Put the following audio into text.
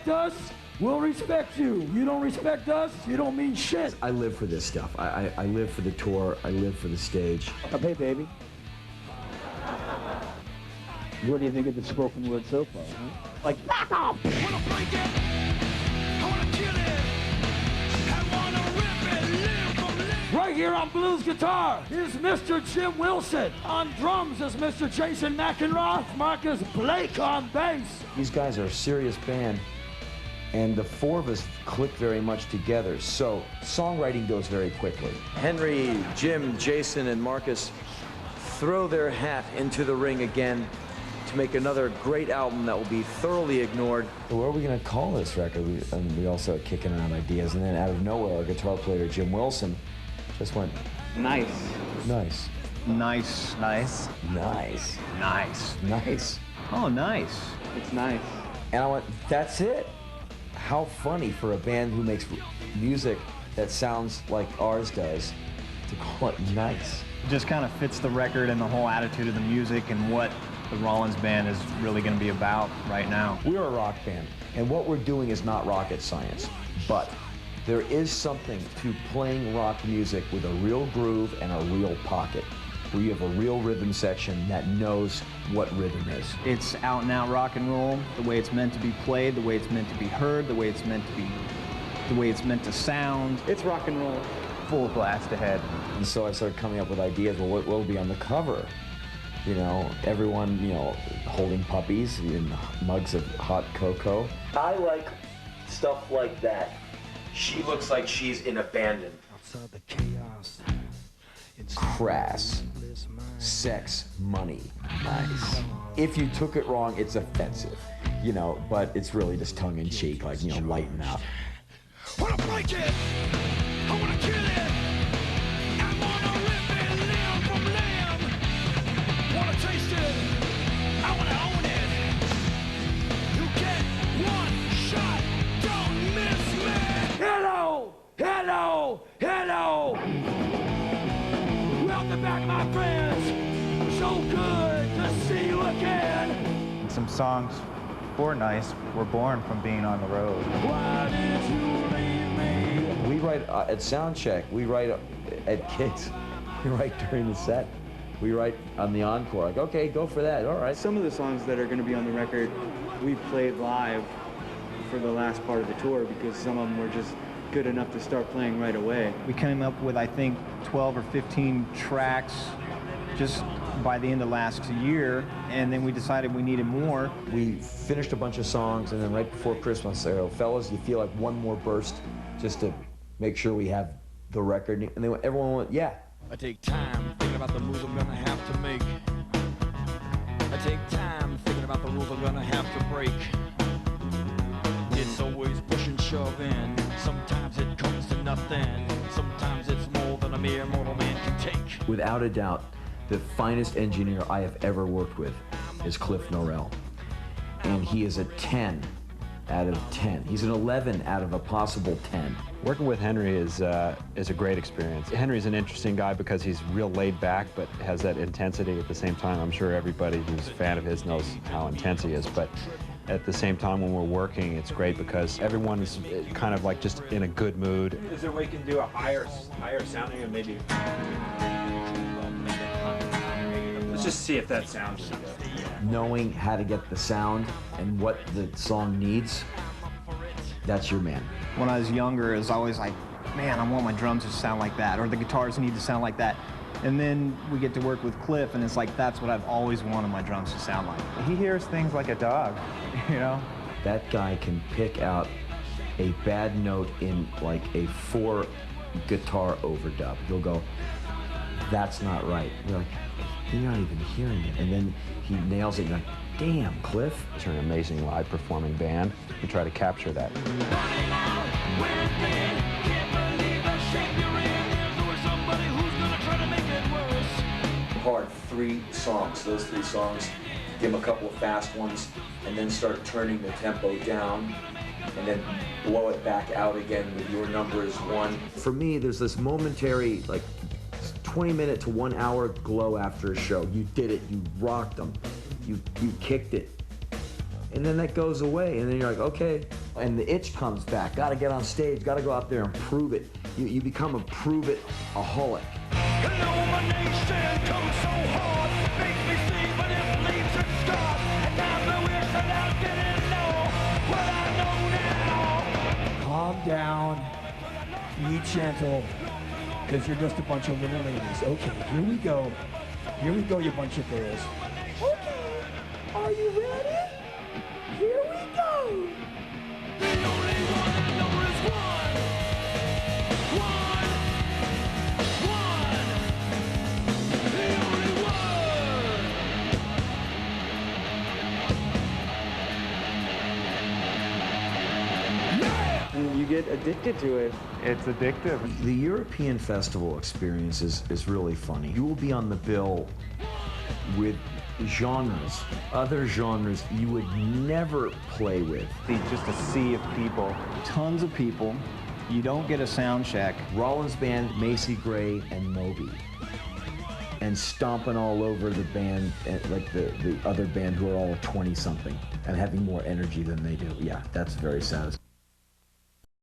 respect us, we'll respect you. You don't respect us, you don't mean shit. I live for this stuff. I live for the tour. I live for the stage. Hey, baby. What do you think of the spoken word so far, huh? Like, back off! Wanna break it, I wanna kill it, I wanna rip it, limb from limb. Right here on blues guitar is Mr. Jim Wilson. On drums is Mr. Jason McEnroe. Marcus Blake on bass. These guys are a serious band, and the four of us click very much together, so songwriting goes very quickly. Henry, Jim, Jason, and Marcus throw their hat into the ring again to make another great album that will be thoroughly ignored. What are we going to call this record? We all started kicking around ideas, and then out of nowhere, our guitar player, Jim Wilson, just went, Nice. nice, Nice. Nice. nice, Nice. nice. Oh, nice. It's nice. And I went, that's it. How funny for a band who makes music that sounds like ours does to call it nice. It just kind of fits the record and the whole attitude of the music and what the Rollins band is really going to be about right now. We're a rock band, and what we're doing is not rocket science, but there is something to playing rock music with a real groove and a real pocket, where you have a real rhythm section that knows what rhythm is. It's out and out rock and roll, the way it's meant to be played, the way it's meant to be heard, the way it's meant to sound. It's rock and roll. Full blast ahead. And so I started coming up with ideas, well, what will be on the cover? You know, everyone, you know, holding puppies in mugs of hot cocoa. I like stuff like that. She looks like she's in abandon. Outside the chaos, Crass. Sex, money, nice. If you took it wrong, it's offensive, you know, but it's really just tongue-in-cheek, like, you know, lighten up. wanna break it, I wanna kill it, I wanna rip it limb from limb. Wanna taste it, I wanna own it. You get one shot, don't miss me. Hello, hello, hello. Welcome back, my friends. So good to see you again. Some songs for Nice were born from being on the road. Why did you leave me? We write at soundcheck, we write at gigs, we write during the set, we write on the encore, like, okay, go for that, all right. Some of the songs that are going to be on the record, we've played live for the last part of the tour because some of them were just good enough to start playing right away. We came up with, I think, 12 or 15 tracks just by the end of last year, and then we decided we needed more. We finished a bunch of songs, and then right before Christmas, I said, oh, fellas, you feel like one more burst just to make sure we have the record? And then everyone went, yeah. I take time thinking about the moves I'm gonna have to make. I take time thinking about the rules I'm gonna have to break. It's always push and shove in. Sometimes it comes to nothing. Sometimes it's more than a mere mortal man can take. Without a doubt, the finest engineer I have ever worked with is Cliff Norrell. And he is a 10 out of 10. He's an 11 out of a possible 10. Working with Henry is a great experience. Henry's an interesting guy because he's real laid back, but has that intensity at the same time. I'm sure everybody who's a fan of his knows how intense he is, but at the same time when we're working, it's great because everyone is kind of like just in a good mood. Is there a way you can do a higher sounding and maybe... Let's just see if that sounds good. Knowing how to get the sound and what the song needs, that's your man. When I was younger, it was always like, man, I want my drums to sound like that, or the guitars need to sound like that. And then we get to work with Cliff, and it's like, that's what I've always wanted my drums to sound like. He hears things like a dog, you know? That guy can pick out a bad note in like a 4 guitar overdub. He'll go, that's not right. You're like, you're not even hearing it. And then he nails it. You're like, damn, Cliff. You're an amazing live performing band. We try to capture that. Hard 3 songs. Those 3 songs, give him a couple of fast ones, and then start turning the tempo down, and then blow it back out again with Your Number Is 1. For me, there's this momentary, like, 20-minute to 1 hour glow after a show. You did it. You rocked them. You kicked it. And then that goes away, and then you're like, okay, And the itch comes back. Got to get on stage, got to go out there and prove it. You become a prove-it-aholic. Illumination comes so hard, makes me see, but it leaves its scars. And now the wish that I didn't know what I know now. Calm down. Be gentle. Because you're just a bunch of little ladies. Okay, here we go. Here we go, you bunch of girls. Okay, are you ready? Here we go. The only one I know is one. The only one. And you get addicted to it. It's addictive. The European festival experience is really funny. You will be on the bill with genres, other genres you would never play with. See just a sea of people. Tons of people. You don't get a sound check. Rollins band, Macy Gray, and Moby. And stomping all over the band, like the other band who are all 20-something and having more energy than they do. Yeah, that's very satisfying.